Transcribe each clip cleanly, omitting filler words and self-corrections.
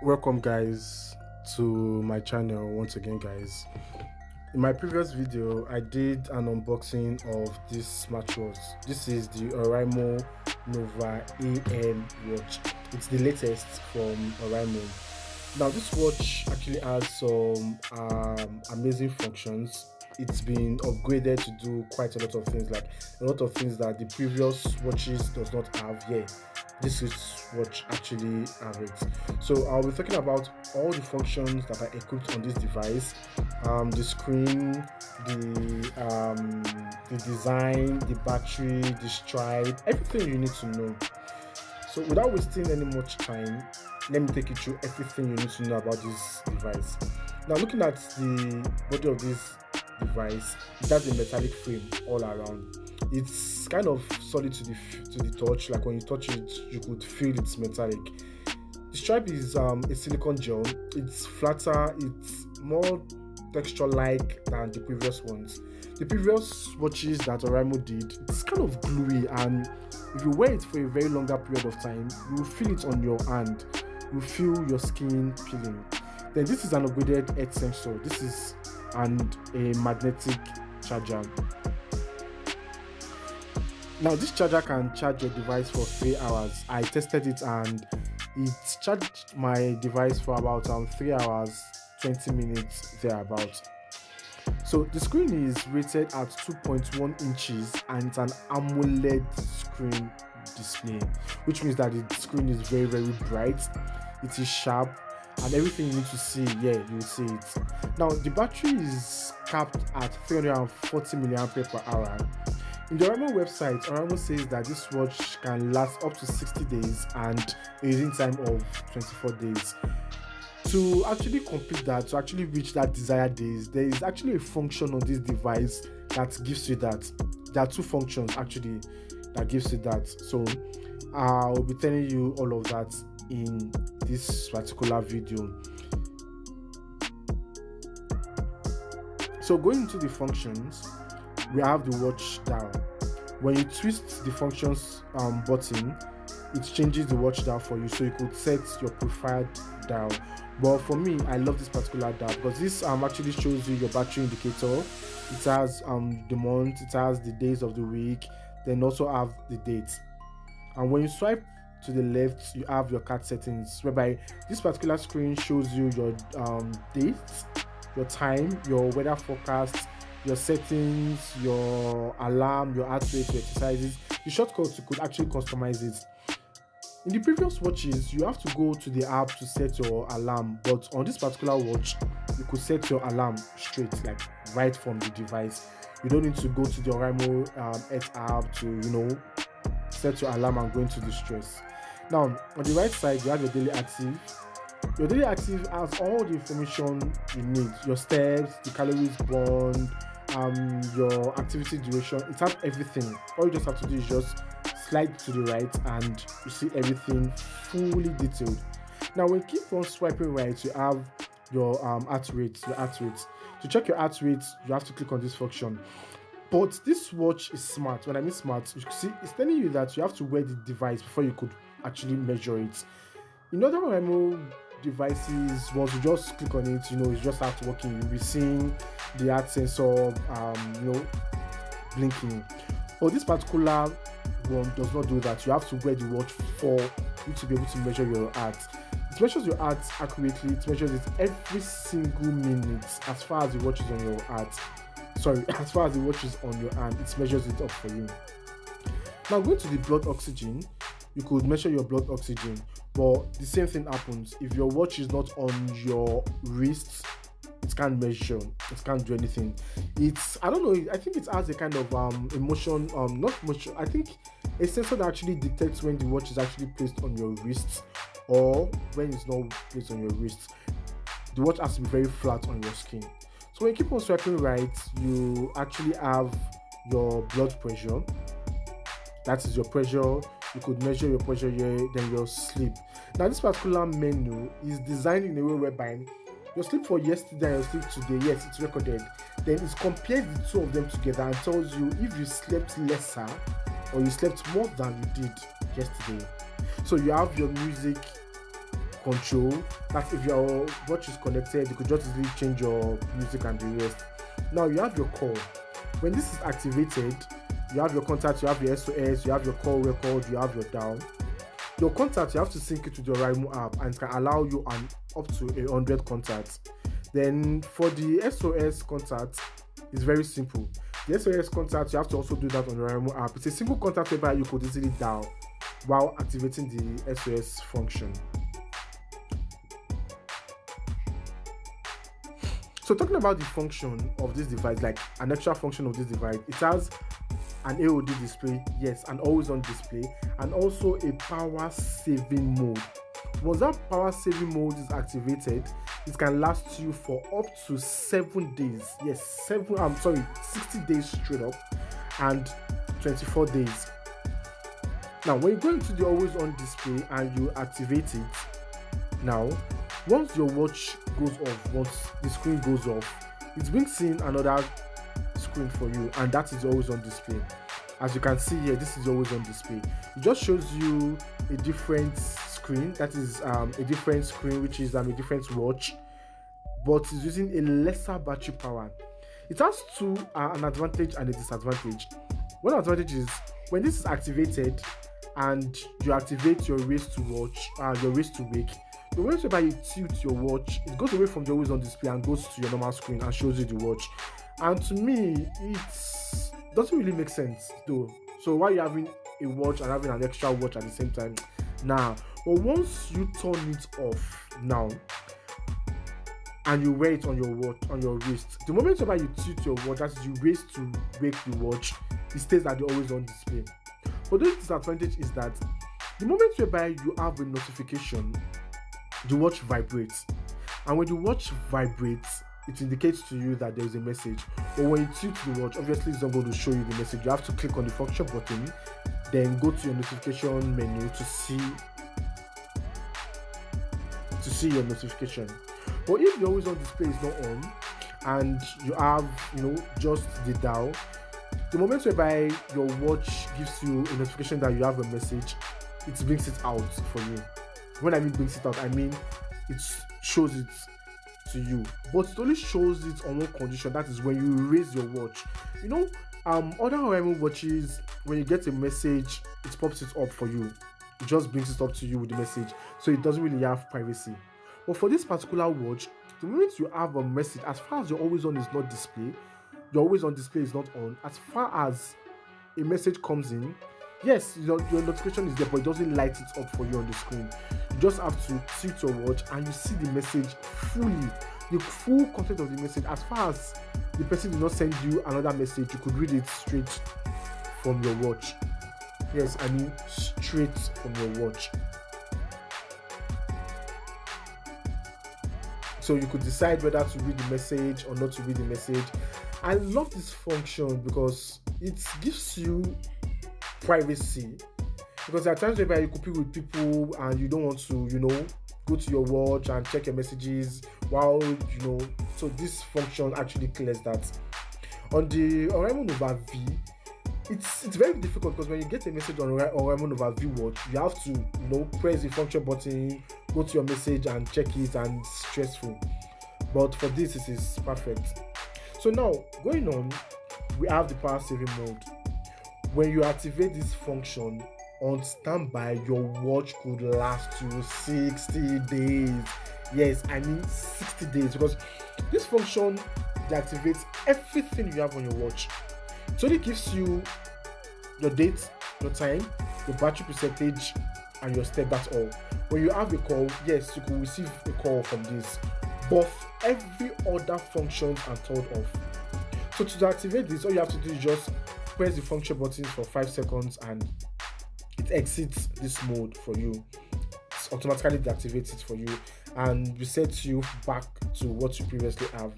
Welcome, guys, to my channel once again, guys. In my previous video, I did an unboxing of this smartwatch. This is the Oriamo Nova Am watch. It's the latest from Oriamo. Now, this watch actually has some amazing functions. It's been upgraded to do quite a lot of things, like a lot of things that the previous watches does not have. Yeah, this is watch actually have it. So I'll be talking about all the functions that are equipped on this device, the screen, the design, the battery, the stride, everything you need to know. So without wasting any much time, let me take you through everything you need to know about this device. Now, looking at the body of this device, it has a metallic frame all around. It's kind of solid to the touch. Like when you touch it, you could feel it's metallic. The stripe is a silicone gel. It's flatter. It's more texture-like than the previous ones. The previous watches that Oraimo did, it's kind of gluey, and if you wear it for a very longer period of time, you will feel it on your hand. You feel your skin peeling. Then this is an upgraded edge sensor. This is a magnetic charger. Now this charger can charge your device for 3 hours. I tested it and it charged my device for about 3 hours 20 minutes thereabout. So the screen is rated at 2.1 inches and it's an AMOLED screen display, which means that the screen is very, very bright. It is sharp, and everything you need to see, yeah, you'll see it. Now the battery is capped at 340 milliampere per hour. In the Oriamo website, Oriamo says that this watch can last up to 60 days and a using time of 24 days. To actually complete that, to actually reach that desired days, there is actually a function on this device that gives you that. There are two functions actually that gives you that. So I'll be telling you all of that in this particular video. So going into the functions, we have the watch dial. When you twist the functions button, it changes the watch dial for you, so you could set your preferred dial. But for me, I love this particular dial because this actually shows you your battery indicator. It has the month, it has the days of the week, then also have the date. And when you swipe to the left, you have your card settings, whereby this particular screen shows you your date, your time, your weather forecast, your settings, your alarm, your heart rate, your exercises. The shortcuts, you could actually customize it. In the previous watches, you have to go to the app to set your alarm, but on this particular watch, you could set your alarm straight, like right from the device. You don't need to go to the Oriamo app to set your alarm and go into the stress. Now, on the right side, you have your daily active. Your daily active has all the information you need: your steps, the calories burned, your activity duration. It has everything. All you just have to do is just slide to the right and you see everything fully detailed. Now when you keep on swiping right, you have your heart rate. To check your heart rate, you have to click on this function. But this watch is smart. When I mean smart, you see it's telling you that you have to wear the device before you could actually measure it. In other Remo devices, once you just click on it, it just starts working. You'll be seeing the heart sensor blinking. But this particular one does not do that. You have to wear the watch for you to be able to measure your heart. It measures your heart accurately. It measures it every single minute as far as the watch is on your heart. Sorry, as far as the watch is on your hand, it measures it up for you. Now going to the blood oxygen, you could measure your blood oxygen, but the same thing happens. If your watch is not on your wrist, it can't measure, it can't do anything. I don't know, I think it has a kind of emotion, not motion, I think a sensor that actually detects when the watch is actually placed on your wrist or when it's not placed on your wrist. The watch has to be very flat on your skin. So when you keep on swiping right, you actually have your blood pressure. That is your pressure. You could measure your pressure here, then your sleep. Now this particular menu is designed in a way whereby your sleep for yesterday and your sleep today, yes, it's recorded. Then it compares the two of them together and tells you if you slept lesser or you slept more than you did yesterday. So you have your music control. That if your watch is connected, you could just easily change your music and the rest. Now you have your call. When this is activated, you have your contact, you have your SOS, you have your call record, you have your dial. Your contact, you have to sync it to the Oriamo app, and it can allow you up to 100 contacts. Then for the SOS contact, it's very simple. The SOS contact, you have to also do that on the Oriamo app. It's a single contact whereby you could easily dial while activating the SOS function. So talking about the function of this device, like an extra function of this device, it has an AOD display, yes, an always on display, and also a power saving mode. Once that power saving mode is activated, it can last you for up to 7 days. Yes, 60 days straight up and 24 days. Now, when you go into the always on display and you activate it, now, once your watch goes off, once the screen goes off, it brings in another screen for you, and that is always on display. As you can see here, this is always on display. It just shows you a different screen, that is a different screen, which is a different watch, but it's using a lesser battery power. It has an advantage and a disadvantage. One advantage is when this is activated and you activate your race to wake, the way whereby you tilt your watch, it goes away from the always on display and goes to your normal screen and shows you the watch. And to me, it doesn't really make sense though. So why are you having a watch and having an extra watch at the same time? Nah. But once you turn it off now and you wear it on your watch, on your wrist, the moment whereby you tilt your watch, that is you raise to wake the watch, it stays at the always on display. But the disadvantage is that the moment whereby you have a notification, the watch vibrates. And when the watch vibrates, it indicates to you that there is a message. But when you tilt the watch, obviously it's not going to show you the message. You have to click on the function button, then go to your notification menu to see your notification. But if the always on display is not on and you have just the dial, the moment whereby your watch gives you a notification that you have a message, it brings it out for you. When I mean brings it out, I mean it shows it to you, but it only shows it on one condition, that is when you raise your watch. Other Oriamo watches, when you get a message, it pops it up for you. It just brings it up to you with the message, so it doesn't really have privacy. But for this particular watch, the moment you have a message, as far as your always on is not display, your always on display is not on, as far as a message comes in, yes, your notification is there, but it doesn't light it up for you on the screen. You just have to tilt your watch and you see the message fully, the full content of the message. As far as the person did not send you another message, you could read it straight from your watch. Yes, I mean straight from your watch. So you could decide whether to read the message or not to read the message. I love this function because it gives you privacy, because there are times where you compete with people and you don't want to go to your watch and check your messages while so this function actually clears that. On the Oriamo Nova V, it's very difficult, because when you get a message on Oriamo Nova V watch, you have to press the function button, go to your message and check it, and it's stressful. But for this, it is perfect. So now going on, we have the power saving mode. When you activate this function on standby, your watch could last you 60 days. Yes, I mean 60 days, because this function deactivates everything you have on your watch. It only gives you your date, your time, your battery percentage, and your step. That's all. When you have a call, yes, you can receive a call from this, but every other functions are turned off. So to deactivate this, all you have to do is just press the function button for 5 seconds and it exits this mode for you. It automatically deactivates it for you and resets you back to what you previously have.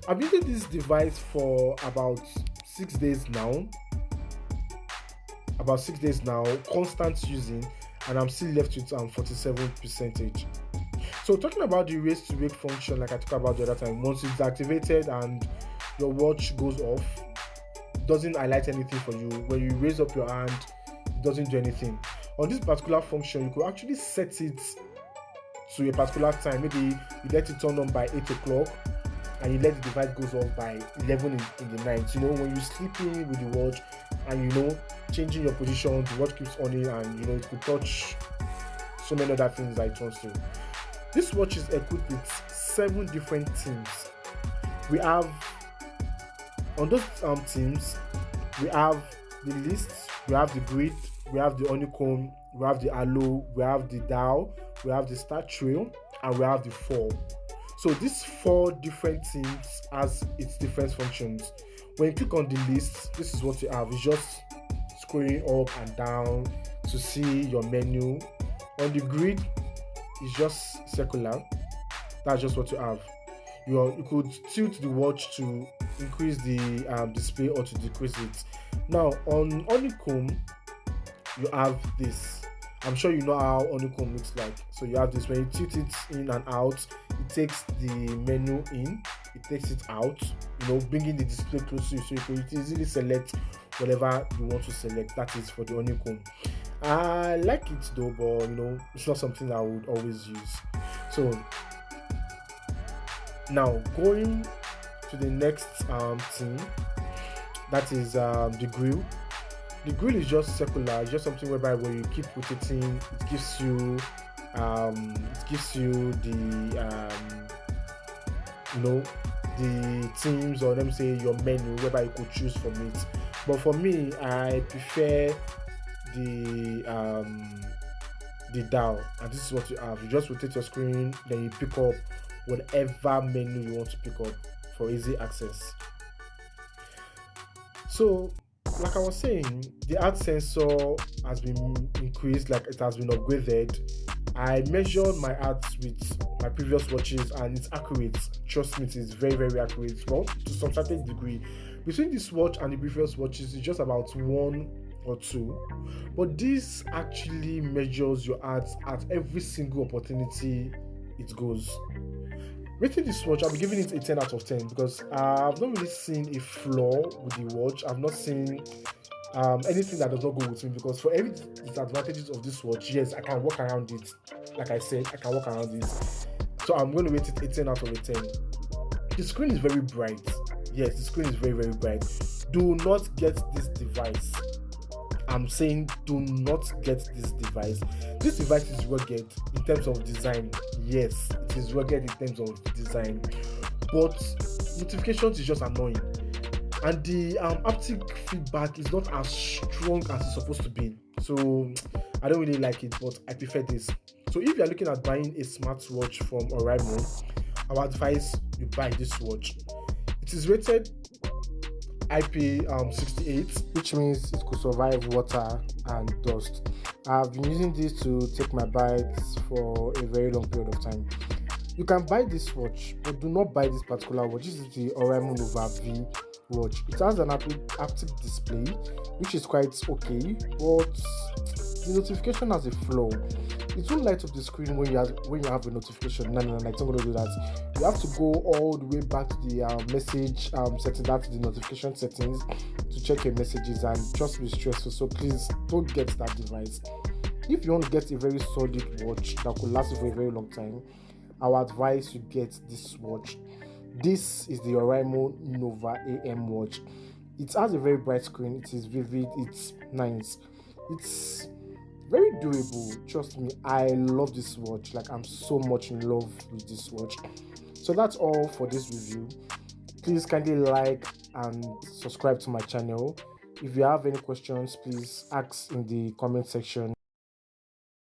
I've been using this device for about 6 days now. Constant using, and I'm still left with 47%. So talking about the raise to wake function, like I talked about the other time, once it's activated and your watch goes off, it doesn't highlight anything for you. When you raise up your hand, it doesn't do anything. On this particular function, you could actually set it to a particular time. Maybe you let it turn on by 8 o'clock and you let the device goes off by 11 in the night. When you're sleeping with the watch and changing your position, the watch keeps on and it could touch so many other things that it wants to. This watch is equipped with 7 different themes. We have on those themes, we have the list, we have the grid, we have the honeycomb, we have the halo, we have the dial, we have the start trail, and we have the fall. So these 4 different themes has its different functions. When you click on the list, this is what you have. It's just scrolling up and down to see your menu. On the grid, it's just circular. That's just what you have. You could tilt the watch to increase the display or to decrease it. Now on honeycomb, you have this. I'm sure you know how honeycomb looks like. So you have this. When you tilt it in and out, it takes the menu in, it takes it out, bringing the display close to you, so you can easily select whatever you want to select. That is for the honeycomb. I like it though, but it's not something I would always use. So now going to the next thing, that is the grill. The grill is just circular. It's just something whereby when you keep rotating, it gives you the themes, or let me say your menu, whereby you could choose from it. But for me, I prefer the dial, and this is what you have. You just rotate your screen, then you pick up whatever menu you want to pick up for easy access. So like I was saying, the heart sensor has been increased, like it has been upgraded. I measured my heart with my previous watches and it's accurate. Trust me, it is very, very accurate. Well, to some certain degree. Between this watch and the previous watches, it's just about 1 or 2. But this actually measures your heart at every single opportunity it goes. Rating this watch, I'll be giving it a 10 out of 10 because I've not really seen a flaw with the watch. I've not seen anything that does not go with me, because for every disadvantages of this watch, yes, I can work around it. Like I said, I can work around it. So I'm going to rate it a 10 out of a 10. The screen is very bright. Yes, the screen is very, very bright. Do not get this device. I'm saying do not get this device. This device is rugged in terms of design. Yes, it is rugged in terms of design, but notifications is just annoying, and the haptic feedback is not as strong as it's supposed to be. So I don't really like it, but I prefer this. So if you are looking at buying a smartwatch from Oriamo, I would advise you buy this watch. It is rated IP68, which means it could survive water and dust. I've been using this to take my bikes for a very long period of time. You can buy this watch, but do not buy this particular watch. This is the Oriamo Nova Am watch. It has an haptic display, which is quite okay, but the notification has a flaw. It won't light up the screen when you have a notification. No, it's not going to do that. You have to go all the way back to the message setting, that's the notification settings, to check your messages, and trust me, it's stressful. So please don't get that device. If you want to get a very solid watch that could last you for a very long time, I would advise you get this watch. This is the Oriamo Nova Am watch. It has a very bright screen. It is vivid. It's nice. It's very durable. Trust me, I love this watch. Like, I'm so much in love with this watch. So that's all for this review. Please kindly like and subscribe to my channel. If you have any questions, please ask in the comment section.